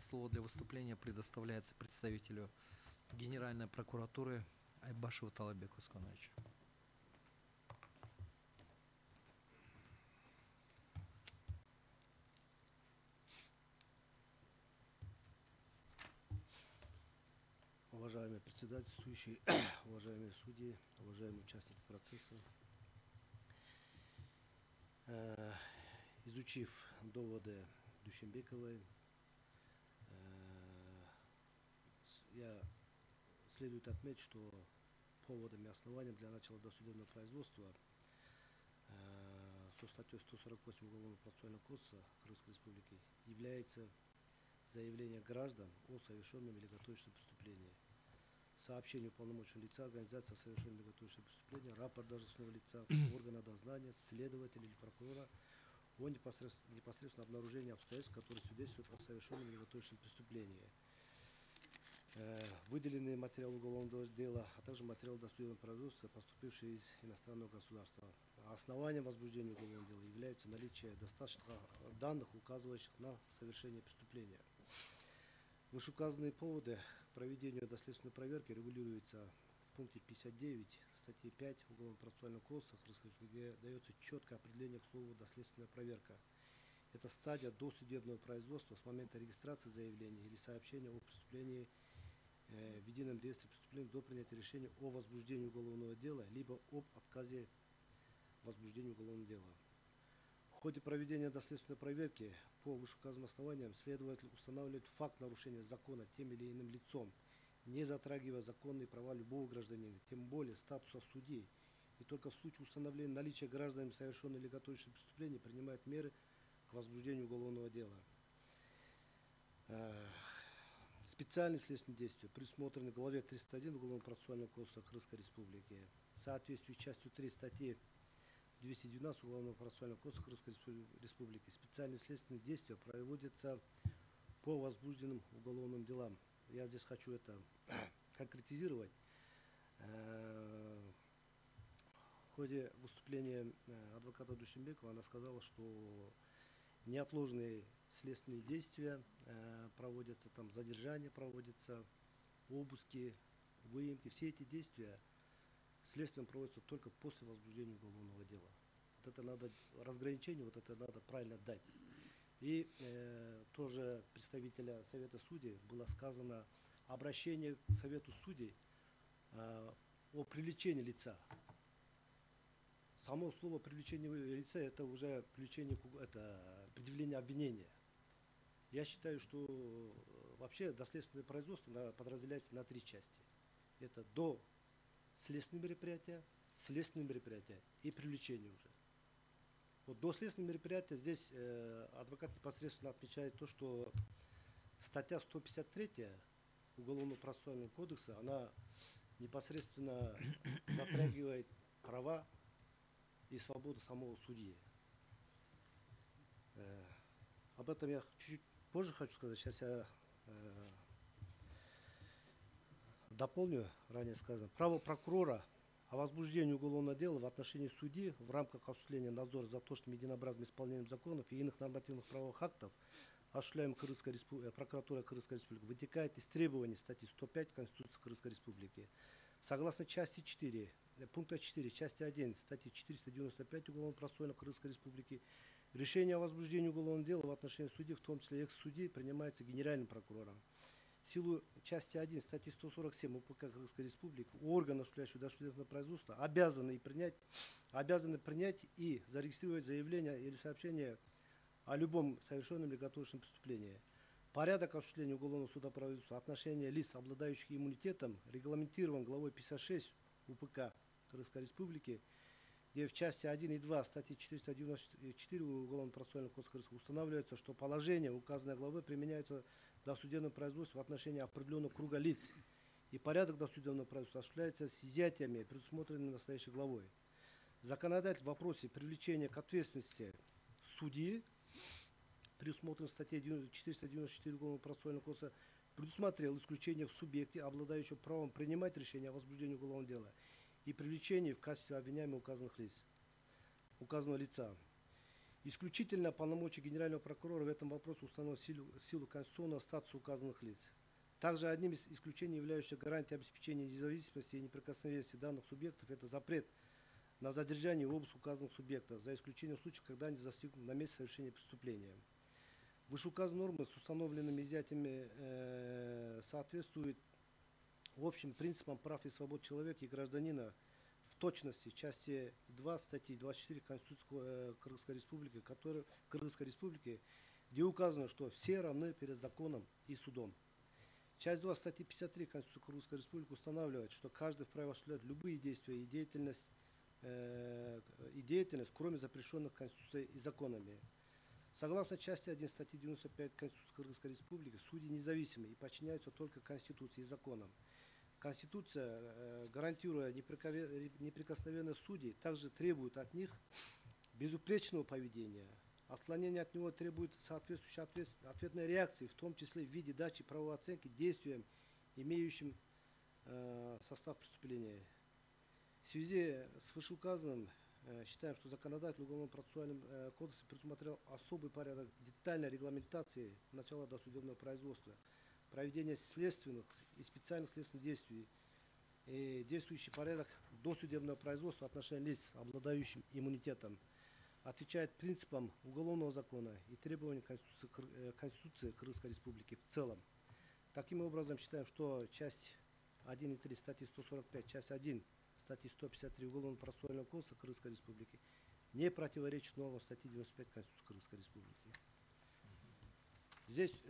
Слово для выступления предоставляется представителю Генеральной прокуратуры Айбашеву Талабеку Аскановичу. Уважаемый председательствующий, уважаемые судьи, уважаемые участники процесса, изучив доводы Душенбековой, следует отметить, что поводом и основанием для начала досудебного производства со статьей 148 Уголовного процессуального кодекса Крымской Республики является заявление граждан о совершенном или готовящемся преступлении, сообщение уполномоченного лица, организации о совершенном или готовящемся преступлении, рапорт должностного лица, органа дознания, следователя или прокурора о непосредственном обнаружении обстоятельств, которые свидетельствуют о совершенном или готовящемся преступлении. Выделенные материалы уголовного дела, а также материалы досудебного производства, поступившие из иностранного государства. Основанием возбуждения уголовного дела является наличие достаточных данных, указывающих на совершение преступления. Вышеуказанные поводы к проведению доследственной проверки регулируются в пункте 59 статьи 5 Уголовного процессуального кодекса, где дается четкое определение к слову «доследственная проверка». Это стадия досудебного производства с момента регистрации заявления или сообщения о преступлении в едином реестре преступлений до принятия решения о возбуждении уголовного дела, либо об отказе возбуждения уголовного дела. В ходе проведения доследственной проверки по вышеуказанным основаниям следователь устанавливает факт нарушения закона тем или иным лицом, не затрагивая законные права любого гражданина, тем более статуса судьи, и только в случае установления наличия гражданами совершенного или готовящегося преступления принимает меры к возбуждению уголовного дела. Специальные следственные действия предусмотрены в главе 301 Уголовного процессуального кодекса Крымской Республики. В соответствии с частью 3 статьи 212 Уголовного процессуального кодекса Крымской Республики специальные следственные действия проводятся по возбужденным уголовным делам. Я здесь хочу это конкретизировать. В ходе выступления адвоката Душенбекова она сказала, что неотложные следственные действия проводятся, там задержания проводятся, обыски, выемки. Все эти действия следствием проводятся только после возбуждения уголовного дела. Вот это надо, разграничение, вот это надо правильно дать. И тоже представителя Совета судей было сказано обращение к Совету судей о привлечении лица. Само слово привлечение лица это уже привлечение, это предъявление обвинения. Я считаю, что вообще доследственное производство подразделяется на 3 части. Это доследственные мероприятия, следственные мероприятия и привлечение уже. Вот доследственные мероприятия здесь адвокат непосредственно отмечает то, что статья 153 Уголовного процессуального кодекса, она непосредственно затрагивает права и свободу самого судьи. Об этом я чуть-чуть позже хочу сказать. Сейчас я дополню ранее сказано. Право прокурора о возбуждении уголовного дела в отношении судьи в рамках осуществления надзора за точным единообразным исполнением законов и иных нормативных правовых актов, осуществляемых прокуратурой Крымской Республики, вытекает из требований статьи 105 Конституции Крымской Республики. Согласно части 4, пункта 4, части 1 статьи 495 Уголовного процессуального Крымской Республики, решение о возбуждении уголовного дела в отношении судьи, в том числе экс-судьи, принимается генеральным прокурором. В силу части 1 статьи 147 УПК Крымской Республики органы, осуществляющие досудебное производство, обязаны принять и зарегистрировать заявление или сообщение о любом совершенном или готовящем преступлении. Порядок осуществления уголовного судопроизводства отношения лиц, обладающих иммунитетом, регламентирован главой 56 УПК Крымской Республики, где в части 1 и 2 статьи 494 Уголовного процессуального кодекса устанавливается, что положение указанной главы применяется в досудебном производстве в отношении определенного круга лиц, и порядок досудебного производства осуществляется с изъятиями, предусмотренными настоящей главой. Законодатель в вопросе привлечения к ответственности судьи, предусмотрен статьей 494 Уголовного процессуального кодекса, предусмотрел исключение в субъекте, обладающем правом принимать решение о возбуждении уголовного дела и привлечении в качестве обвиняемых указанного лица. Исключительно полномочия генерального прокурора в этом вопросе установлены в силу конституционного статуса указанных лиц. Также одним из исключений, являющихся гарантией обеспечения независимости и неприкосновенности данных субъектов, это запрет на задержание и обыск указанных субъектов, за исключением случаев, когда они застигнуты на месте совершения преступления. Вышеуказанные нормы с установленными изъятиями соответствуют общим принципам прав и свобод человека и гражданина, в точности части 2 статьи 24 Конституции Кыргызской Республики, где указано, что все равны перед законом и судом. Часть 2 статьи 53 Конституции Кыргызской Республики устанавливает, что каждый вправе осуществлять любые действия и деятельность, кроме запрещенных Конституцией и законами. Согласно части 1 статьи 95 Конституции Кыргызской Республики, судьи независимы и подчиняются только Конституции и законам. Конституция, гарантируя неприкосновенность судей, также требует от них безупречного поведения. Отклонение от него требует соответствующей ответной реакции, в том числе в виде дачи правовой оценки действиям, имеющим состав преступления. В связи с вышеуказанным считаем, что законодатель Уголовно-процессуального кодекса предусмотрел особый порядок детальной регламентации начала досудебного производства, проведения следственных и специальных следственных действий и действующий порядок досудебного производства в отношении лиц, обладающих иммунитетом, отвечает принципам уголовного закона и требованиям Конституции Кыргызской Республики в целом. Таким образом, считаем, что часть 1.3 статьи 145, часть 1 статьи 153 Уголовно-процессуального кодекса Кыргызской Республики не противоречит нормам статьи 95 Конституции Кыргызской Республики. Здесь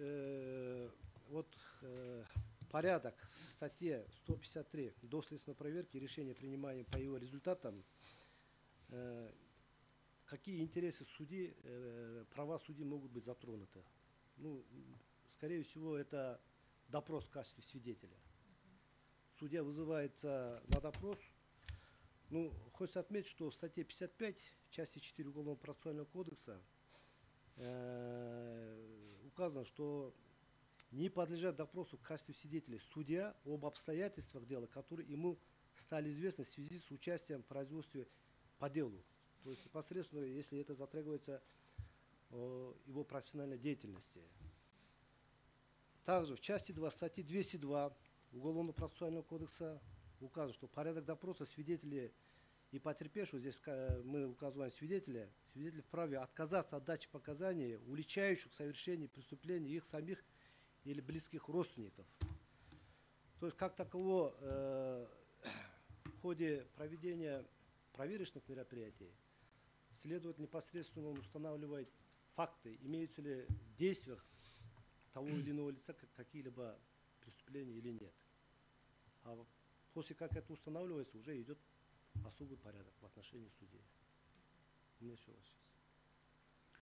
порядок в статье 153 доследственной проверки и решения, принимаемые по его результатам, какие интересы судьи, права судьи могут быть затронуты. Ну, скорее всего, это допрос в качестве свидетеля. Судья вызывается на допрос. Ну, хочется отметить, что в статье 55, части 4 Уголовно-процессуального кодекса указано, что не подлежат допросу в качестве свидетеля судья об обстоятельствах дела, которые ему стали известны в связи с участием в производстве по делу. То есть непосредственно, если это затрагивается его профессиональной деятельности. Также в части 2 статьи 202 Уголовно-процессуального кодекса указано, что порядок допроса свидетелей и потерпевшего, здесь мы указываем свидетеля, свидетель вправе отказаться от дачи показаний, уличающих в совершении преступления их самих или близких родственников. То есть как таково в ходе проведения проверочных мероприятий следователь непосредственно устанавливает факты, имеются ли в действиях того или иного лица какие-либо преступления или нет. А после как это устанавливается, уже идет особый порядок в отношении судей. У меня все.